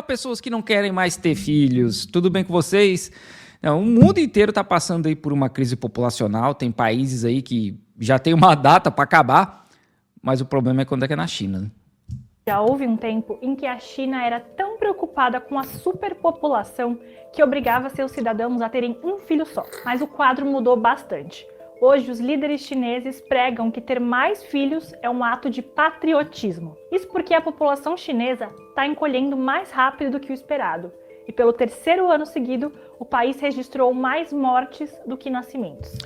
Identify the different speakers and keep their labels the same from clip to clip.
Speaker 1: Pessoas que não querem mais ter filhos, tudo bem com vocês? Não, o mundo inteiro está passando aí por uma crise populacional, tem países aí que já tem uma data para acabar, mas o problema é quando é que é na China, né?
Speaker 2: Já houve um tempo em que a China era tão preocupada com a superpopulação que obrigava seus cidadãos a terem um filho só. Mas o quadro mudou bastante. Hoje, os líderes chineses pregam que ter mais filhos é um ato de patriotismo. Isso porque a população chinesa está encolhendo mais rápido do que o esperado. E pelo terceiro ano seguido, o país registrou mais mortes do que nascimentos.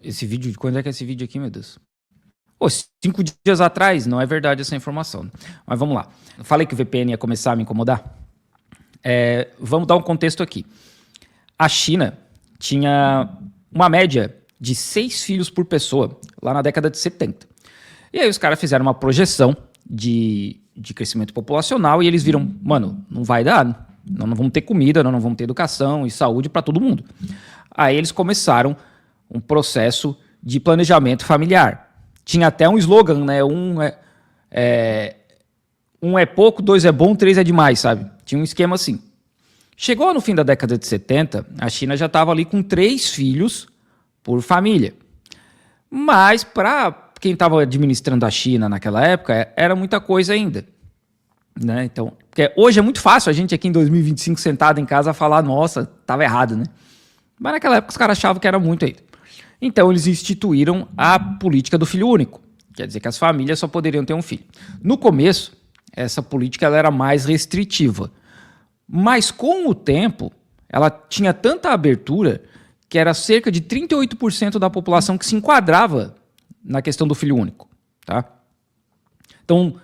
Speaker 1: Esse vídeo, quando é que é esse vídeo aqui, meu Deus? 5 dias atrás, não é verdade essa informação. Mas vamos lá. Eu falei que o VPN ia começar a me incomodar. Vamos dar um contexto aqui. A China tinha uma média de 6 filhos por pessoa, lá na década de 70. E aí os caras fizeram uma projeção de crescimento populacional e eles viram, mano, não vai dar, nós não vamos ter comida, nós não vamos ter educação e saúde para todo mundo. Aí eles começaram um processo de planejamento familiar. Tinha até um slogan, né? Um é pouco, 2 é bom, 3 é demais, sabe? Tinha um esquema assim. Chegou no fim da década de 70, a China já estava ali com 3 filhos por família. Mas para quem estava administrando a China naquela época, era muita coisa ainda. Né? Então, porque hoje é muito fácil a gente aqui em 2025 sentado em casa falar, nossa, estava errado, né? Mas naquela época os caras achavam que era muito ainda. Então eles instituíram a política do filho único. Quer dizer que as famílias só poderiam ter um filho. No começo, essa política ela era mais restritiva. Mas com o tempo, ela tinha tanta abertura que era cerca de 38% da população que se enquadrava na questão do filho único. Tá? Então,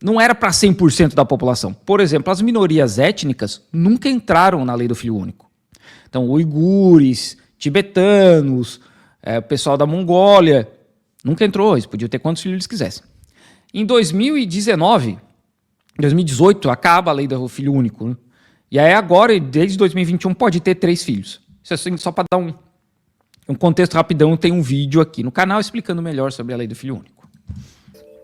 Speaker 1: não era para 100% da população. Por exemplo, as minorias étnicas nunca entraram na lei do filho único. Então, uigures, tibetanos, o pessoal da Mongólia, nunca entrou, eles podiam ter quantos filhos eles quisessem. Em 2018, acaba a lei do filho único. Né? E aí agora, desde 2021, pode ter 3 filhos. Isso é assim, só para dar um contexto rapidão, tem um vídeo aqui no canal explicando melhor sobre a lei do filho único.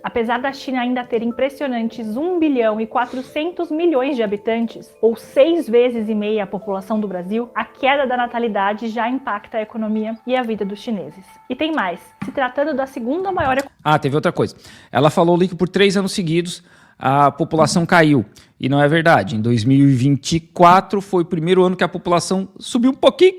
Speaker 2: Apesar da China ainda ter impressionantes 1 bilhão e 400 milhões de habitantes, ou 6 vezes e meia a população do Brasil, a queda da natalidade já impacta a economia e a vida dos chineses. E tem mais, se tratando da segunda maior...
Speaker 1: Teve outra coisa. Ela falou ali que por 3 anos seguidos a população caiu. E não é verdade. Em 2024 foi o primeiro ano que a população subiu um pouquinho,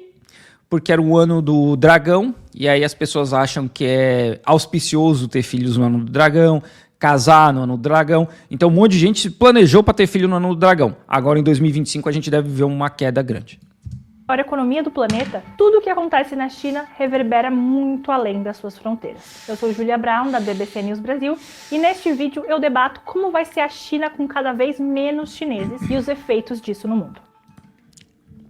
Speaker 1: porque era o ano do dragão, e aí as pessoas acham que é auspicioso ter filhos no ano do dragão, casar no ano do dragão. Então um monte de gente se planejou para ter filho no ano do dragão. Agora em 2025 a gente deve ver uma queda grande.
Speaker 2: Para a economia do planeta, tudo o que acontece na China reverbera muito além das suas fronteiras. Eu sou Julia Brown, da BBC News Brasil, e neste vídeo eu debato como vai ser a China com cada vez menos chineses e os efeitos disso no mundo.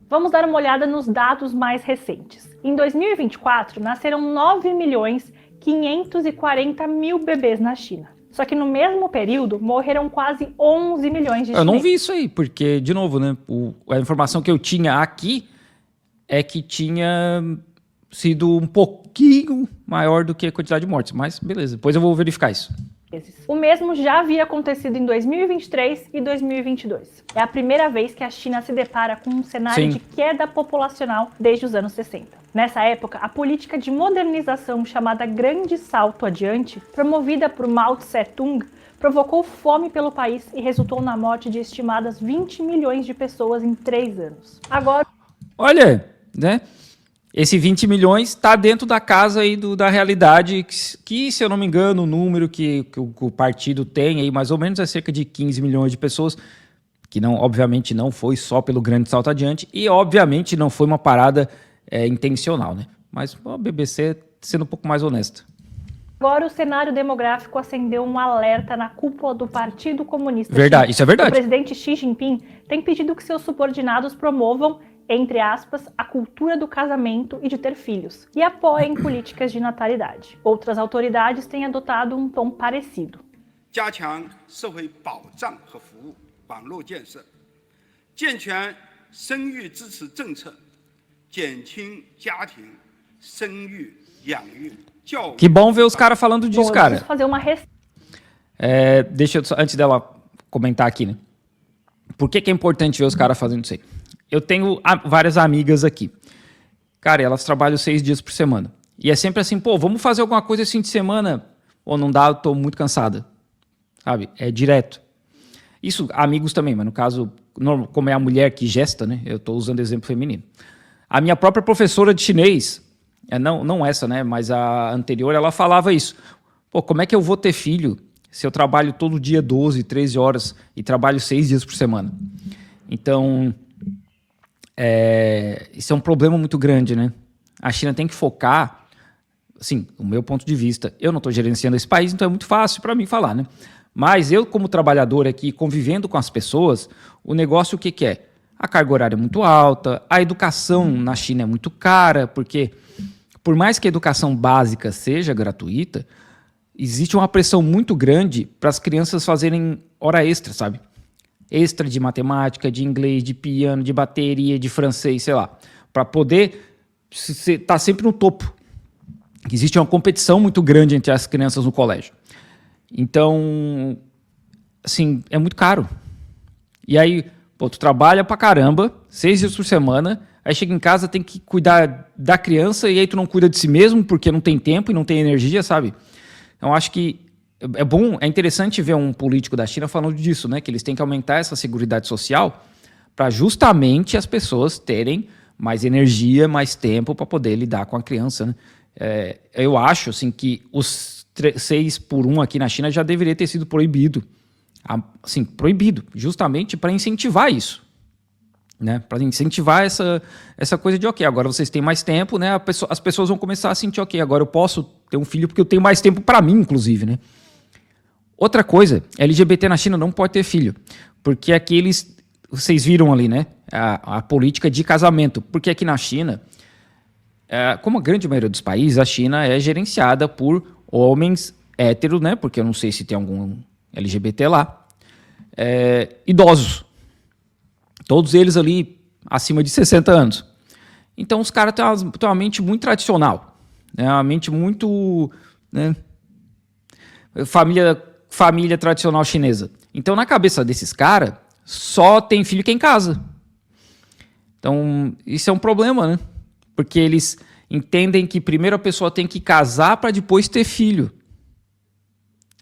Speaker 2: Vamos dar uma olhada nos dados mais recentes. Em 2024, nasceram 9 milhões 540 mil bebês na China. Só que no mesmo período, morreram quase 11 milhões de chineses.
Speaker 1: Eu não vi isso aí, porque, de novo, né, a informação que eu tinha aqui é que tinha sido um pouquinho maior do que a quantidade de mortes. Mas, beleza, depois eu vou verificar isso.
Speaker 2: O mesmo já havia acontecido em 2023 e 2022. É a primeira vez que a China se depara com um cenário de queda populacional desde os anos 60. Nessa época, a política de modernização chamada Grande Salto Adiante, promovida por Mao Tse-tung, provocou fome pelo país e resultou na morte de estimadas 20 milhões de pessoas em 3 anos. Agora...
Speaker 1: Olha, né? Esse 20 milhões está dentro da casa aí da realidade, que, se eu não me engano, o número que o partido tem aí, mais ou menos, é cerca de 15 milhões de pessoas, que não, obviamente não foi só pelo grande salto adiante, e obviamente não foi uma parada intencional, né? Mas a BBC sendo um pouco mais honesta.
Speaker 2: Agora o cenário demográfico acendeu um alerta na cúpula do Partido Comunista
Speaker 1: Chinês. Isso é verdade.
Speaker 2: O presidente Xi Jinping tem pedido que seus subordinados promovam, entre aspas, a cultura do casamento e de ter filhos, e apoiem políticas de natalidade. Outras autoridades têm adotado um tom parecido.
Speaker 1: Que bom ver os caras falando disso, cara.
Speaker 2: Fazer uma
Speaker 1: deixa eu, antes dela comentar aqui, né? Por que é importante ver os caras fazendo isso aí? Eu tenho várias amigas aqui. Cara, elas trabalham 6 dias por semana. E é sempre assim, pô, vamos fazer alguma coisa esse fim de semana? Ou não dá, eu tô muito cansada. Sabe? É direto. Isso, amigos também, mas no caso, como é a mulher que gesta, né? Eu tô usando exemplo feminino. A minha própria professora de chinês, não essa, né? Mas a anterior, ela falava isso. Pô, como é que eu vou ter filho se eu trabalho todo dia 12, 13 horas e trabalho 6 dias por semana? Então, isso é um problema muito grande, né? A China tem que focar, assim, o meu ponto de vista, eu não estou gerenciando esse país, então é muito fácil para mim falar, né? Mas eu, como trabalhador aqui, convivendo com as pessoas, o negócio o que é? A carga horária é muito alta, a educação na China é muito cara, porque por mais que a educação básica seja gratuita, existe uma pressão muito grande para as crianças fazerem hora extra, sabe? Extra de matemática, de inglês, de piano, de bateria, de francês, sei lá. Para poder estar sempre no topo. Existe uma competição muito grande entre as crianças no colégio. Então, assim, é muito caro. E aí, pô, tu trabalha pra caramba, 6 dias por semana, aí chega em casa, tem que cuidar da criança, e aí tu não cuida de si mesmo, porque não tem tempo e não tem energia, sabe? Então, acho que é bom, é interessante ver um político da China falando disso, né? Que eles têm que aumentar essa seguridade social para justamente as pessoas terem mais energia, mais tempo para poder lidar com a criança, né? Eu acho assim, que os 6x1 aqui na China já deveria ter sido proibido. Assim, proibido, justamente para incentivar isso. Né? Para incentivar essa coisa de, ok, agora vocês têm mais tempo, né? As pessoas vão começar a sentir, ok, agora eu posso ter um filho porque eu tenho mais tempo para mim, inclusive. Né? Outra coisa, LGBT na China não pode ter filho, porque aqui vocês viram ali, né? A política de casamento, porque aqui na China, como a grande maioria dos países, a China é gerenciada por homens héteros, né? Porque eu não sei se tem algum LGBT lá, idosos. Todos eles ali acima de 60 anos. Então os caras têm uma mente muito tradicional, né? Uma mente muito, né? Família tradicional chinesa. Então na cabeça desses caras, só tem filho quem casa. Então isso é um problema, né? Porque eles entendem que primeiro a pessoa tem que casar para depois ter filho.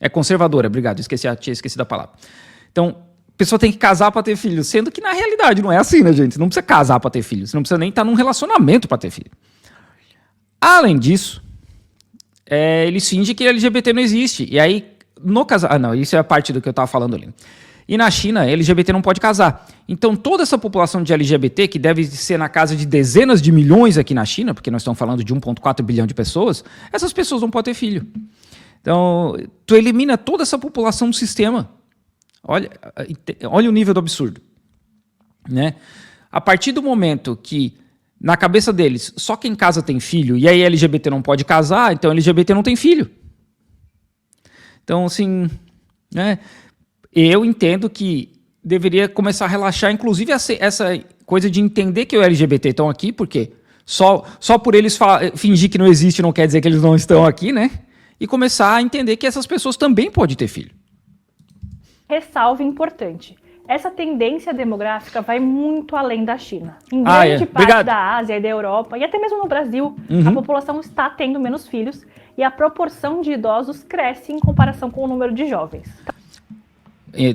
Speaker 1: É conservadora, obrigado, tinha esquecido a palavra. Então, a pessoa tem que casar para ter filho, sendo que na realidade não é assim, né, gente? Você não precisa casar para ter filho, você não precisa nem estar num relacionamento para ter filho. Além disso, eles fingem que LGBT não existe. E aí, no casamento... não, isso é a parte do que eu estava falando ali. E na China, LGBT não pode casar. Então, toda essa população de LGBT, que deve ser na casa de dezenas de milhões aqui na China, porque nós estamos falando de 1,4 bilhão de pessoas, essas pessoas não podem ter filho. Então, tu elimina toda essa população do sistema. Olha o nível do absurdo. Né? A partir do momento que, na cabeça deles, só quem casa tem filho, e aí LGBT não pode casar, então LGBT não tem filho. Então, assim... né? Eu entendo que deveria começar a relaxar, inclusive essa coisa de entender que os LGBT estão aqui, porque só por eles fingir que não existe não quer dizer que eles não estão aqui, né? E começar a entender que essas pessoas também podem ter filho.
Speaker 2: Ressalve importante. Essa tendência demográfica vai muito além da China. Em grande parte da Ásia e da Europa, e até mesmo no Brasil, a população está tendo menos filhos e a proporção de idosos cresce em comparação com o número de jovens.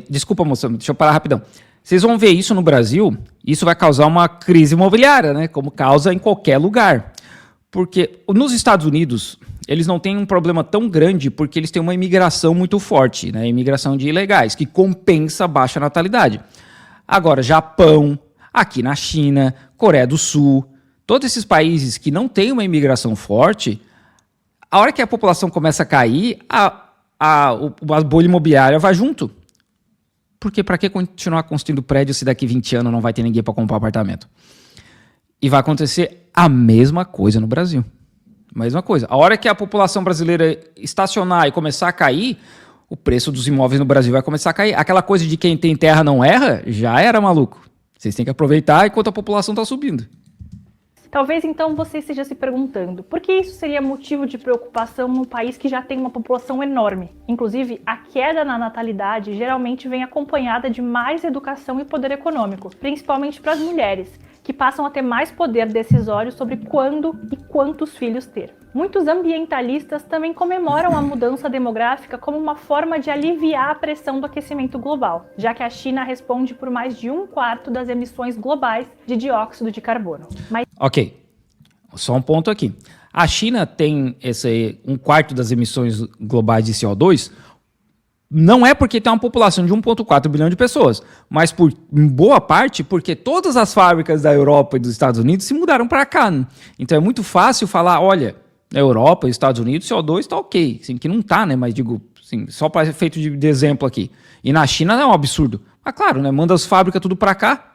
Speaker 1: Desculpa, moça, deixa eu parar rapidão. Vocês vão ver isso no Brasil, isso vai causar uma crise imobiliária, né? Como causa em qualquer lugar. Porque nos Estados Unidos, eles não têm um problema tão grande porque eles têm uma imigração muito forte, né? Imigração de ilegais, que compensa a baixa natalidade. Agora, Japão, aqui na China, Coreia do Sul, todos esses países que não têm uma imigração forte, a hora que a população começa a cair, a bolha imobiliária vai junto. Porque para que continuar construindo prédio se daqui 20 anos não vai ter ninguém para comprar apartamento? E vai acontecer a mesma coisa no Brasil. A mesma coisa. A hora que a população brasileira estacionar e começar a cair, o preço dos imóveis no Brasil vai começar a cair. Aquela coisa de quem tem terra não erra, já era, maluco. Vocês têm que aproveitar enquanto a população está subindo.
Speaker 2: Talvez então você esteja se perguntando, por que isso seria motivo de preocupação num país que já tem uma população enorme? Inclusive, a queda na natalidade geralmente vem acompanhada de mais educação e poder econômico, principalmente para as mulheres, que passam a ter mais poder decisório sobre quando e quantos filhos ter. Muitos ambientalistas também comemoram a mudança demográfica como uma forma de aliviar a pressão do aquecimento global, já que a China responde por mais de 1/4 das emissões globais de dióxido de carbono.
Speaker 1: Ok, só um ponto aqui. A China tem esse 1/4 das emissões globais de CO2, não é porque tem uma população de 1,4 bilhão de pessoas, mas por em boa parte porque todas as fábricas da Europa e dos Estados Unidos se mudaram para cá. Né? Então é muito fácil falar, olha, na Europa e Estados Unidos CO2 está ok, assim, que não está, né? Mas digo, assim, só para efeito de exemplo aqui. E na China não é um absurdo. Mas claro, né? Manda as fábricas tudo para cá.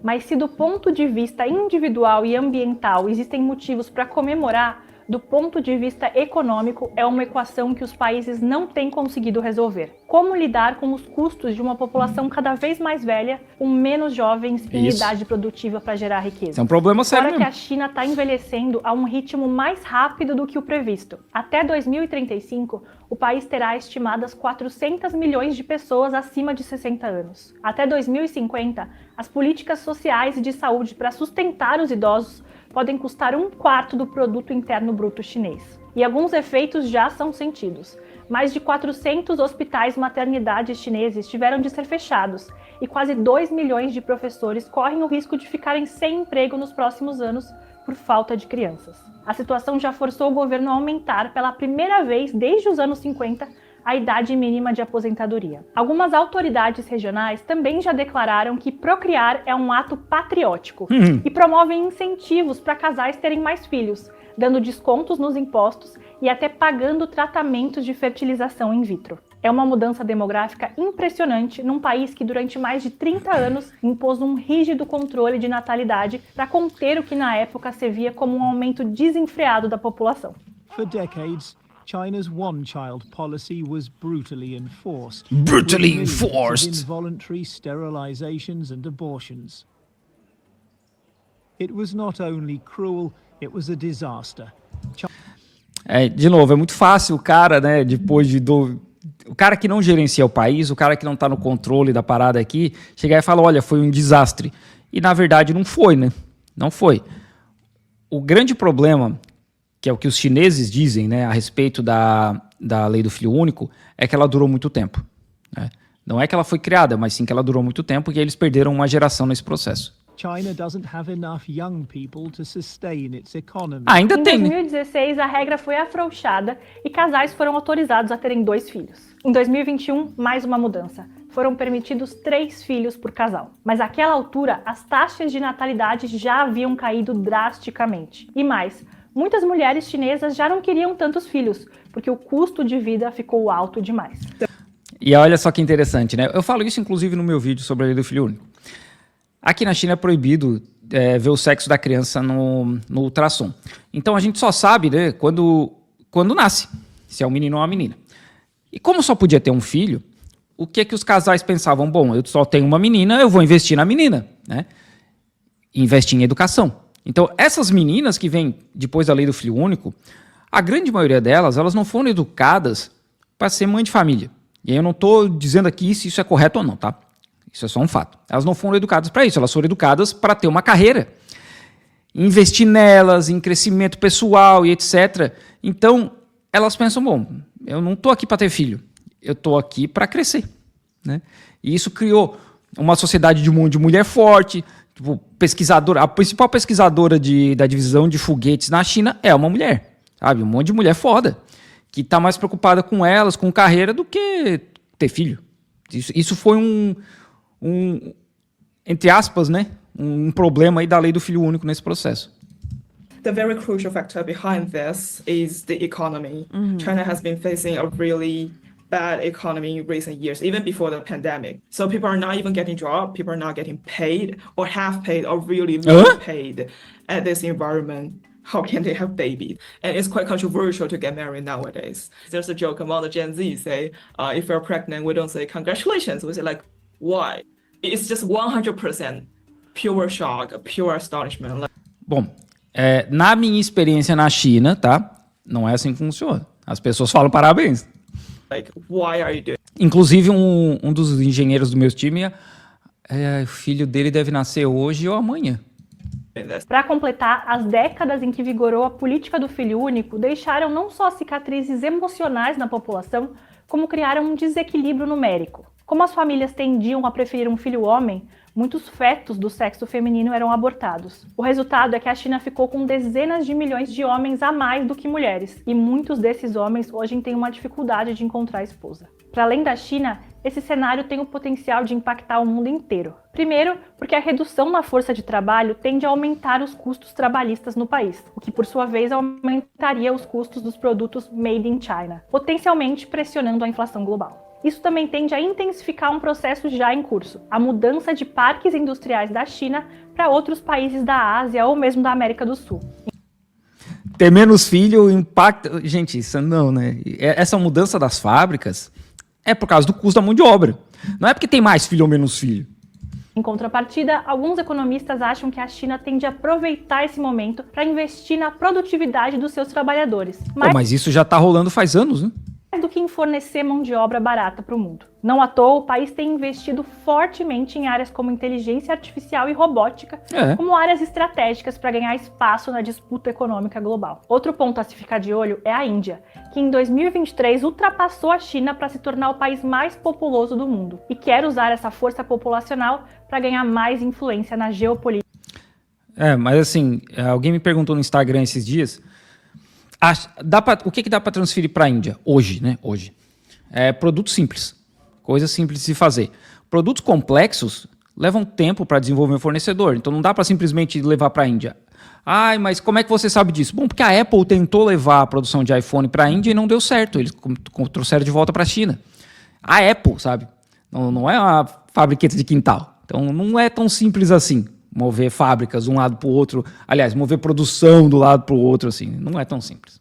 Speaker 2: Mas se do ponto de vista individual e ambiental existem motivos para comemorar, do ponto de vista econômico é uma equação que os países não têm conseguido resolver. Como lidar com os custos de uma população cada vez mais velha, com menos jovens em idade produtiva para gerar riqueza?
Speaker 1: Isso é um problema sério
Speaker 2: Fora
Speaker 1: mesmo.
Speaker 2: que a China está envelhecendo a um ritmo mais rápido do que o previsto. Até 2035, o país terá estimadas 400 milhões de pessoas acima de 60 anos. Até 2050, as políticas sociais e de saúde para sustentar os idosos podem custar 1/4 do produto interno bruto chinês. E alguns efeitos já são sentidos. Mais de 400 hospitais maternidades chineses tiveram de ser fechados e quase 2 milhões de professores correm o risco de ficarem sem emprego nos próximos anos por falta de crianças. A situação já forçou o governo a aumentar pela primeira vez desde os anos 50 a idade mínima de aposentadoria. Algumas autoridades regionais também já declararam que procriar é um ato patriótico e promovem incentivos para casais terem mais filhos, dando descontos nos impostos e até pagando tratamentos de fertilização in vitro. É uma mudança demográfica impressionante num país que durante mais de 30 anos impôs um rígido controle de natalidade para conter o que na época se via como um aumento desenfreado da população.
Speaker 3: For decades, China's one-child policy was brutally enforced.
Speaker 1: Brutally
Speaker 3: with millions of
Speaker 1: enforced.
Speaker 3: Involuntary sterilizations and abortions. It was not only cruel, it was a disaster.
Speaker 1: De novo, é muito fácil o cara, né, depois o cara que não gerencia o país, o cara que não está no controle da parada aqui, chegar e falar, olha, foi um desastre. E na verdade não foi, né? Não foi. O grande problema, que é o que os chineses dizem, né, a respeito da lei do filho único, é que ela durou muito tempo. Né? Não é que ela foi criada, mas sim que ela durou muito tempo e eles perderam uma geração nesse processo.
Speaker 3: China doesn't have enough young people to sustain its economy.
Speaker 1: Ainda
Speaker 2: Em
Speaker 1: tem, né?
Speaker 2: 2016, a regra foi afrouxada e casais foram autorizados a terem 2 filhos. Em 2021, mais uma mudança. Foram permitidos 3 filhos por casal. Mas àquela altura, as taxas de natalidade já haviam caído drasticamente. E mais, muitas mulheres chinesas já não queriam tantos filhos, porque o custo de vida ficou alto demais.
Speaker 1: E olha só que interessante, né? Eu falo isso inclusive no meu vídeo sobre a lei do filho único. Aqui na China é proibido ver o sexo da criança no ultrassom. Então a gente só sabe, né, quando nasce, se é um menino ou uma menina. E como só podia ter um filho, o que os casais pensavam? Bom, eu só tenho uma menina, eu vou investir na menina, né? Investir em educação. Então essas meninas que vêm depois da lei do filho único, a grande maioria delas, elas não foram educadas para ser mãe de família. E aí eu não estou dizendo aqui se isso é correto ou não, tá? Isso é só um fato. Elas não foram educadas para isso, elas foram educadas para ter uma carreira, investir nelas, em crescimento pessoal e etc. Então, elas pensam, bom, eu não estou aqui para ter filho, eu estou aqui para crescer. Né? E isso criou uma sociedade de um monte de mulher forte, tipo, pesquisadora, a principal pesquisadora da divisão de foguetes na China é uma mulher, sabe? Um monte de mulher foda, que está mais preocupada com elas, com carreira, do que ter filho. Isso foi entre aspas, né, um problema aí da lei do filho único nesse processo.
Speaker 4: The very crucial factor behind this is the economy. China has been facing a really bad economy in recent years, even before the pandemic. So people are not even getting jobs, people are not getting paid or half paid or really low paid at this environment. How can they have babies? And it's quite controversial to get married nowadays. There's a joke among the Gen Z say, if you're pregnant, we don't say congratulations. We say like, why? It's just 100% pure shock, pure astonishment.
Speaker 1: Bom, na minha experiência na China, tá? Não é assim que funciona. As pessoas falam parabéns.
Speaker 4: Like, why are you doing
Speaker 1: Inclusive, um dos engenheiros do meu time, o filho dele deve nascer hoje ou amanhã.
Speaker 4: this?
Speaker 2: Para completar, as décadas em que vigorou a política do filho único deixaram não só cicatrizes emocionais na população, como criaram um desequilíbrio numérico. Como as famílias tendiam a preferir um filho homem, muitos fetos do sexo feminino eram abortados. O resultado é que a China ficou com dezenas de milhões de homens a mais do que mulheres, e muitos desses homens hoje têm uma dificuldade de encontrar esposa. Para além da China, esse cenário tem o potencial de impactar o mundo inteiro. Primeiro, porque a redução na força de trabalho tende a aumentar os custos trabalhistas no país, o que por sua vez aumentaria os custos dos produtos made in China, potencialmente pressionando a inflação global. Isso também tende a intensificar um processo já em curso, a mudança de parques industriais da China para outros países da Ásia ou mesmo da América do Sul.
Speaker 1: Ter menos filho impacta... Gente, isso não, né? Essa mudança das fábricas é por causa do custo da mão de obra. Não é porque tem mais filho ou menos filho.
Speaker 2: Em contrapartida, alguns economistas acham que a China tende a aproveitar esse momento para investir na produtividade dos seus trabalhadores,
Speaker 1: Mas isso já tá rolando faz anos, né?
Speaker 2: do que em fornecer mão de obra barata para o mundo. Não à toa, o país tem investido fortemente em áreas como inteligência artificial e robótica, como áreas estratégicas para ganhar espaço na disputa econômica global. Outro ponto a se ficar de olho é a Índia, que em 2023 ultrapassou a China para se tornar o país mais populoso do mundo e quer usar essa força populacional para ganhar mais influência na geopolítica.
Speaker 1: Mas assim, alguém me perguntou no Instagram esses dias, o que dá para transferir para a Índia hoje, né? Hoje. Produto simples, coisa simples de se fazer. Produtos complexos levam tempo para desenvolver um fornecedor, então não dá para simplesmente levar para a Índia. Mas como é que você sabe disso? Bom, porque a Apple tentou levar a produção de iPhone para a Índia e não deu certo, eles trouxeram de volta para a China. A Apple, sabe? Não é uma fabricante de quintal, então não é tão simples assim. Mover fábricas de um lado para o outro, aliás, mover produção do lado para o outro, assim, não é tão simples.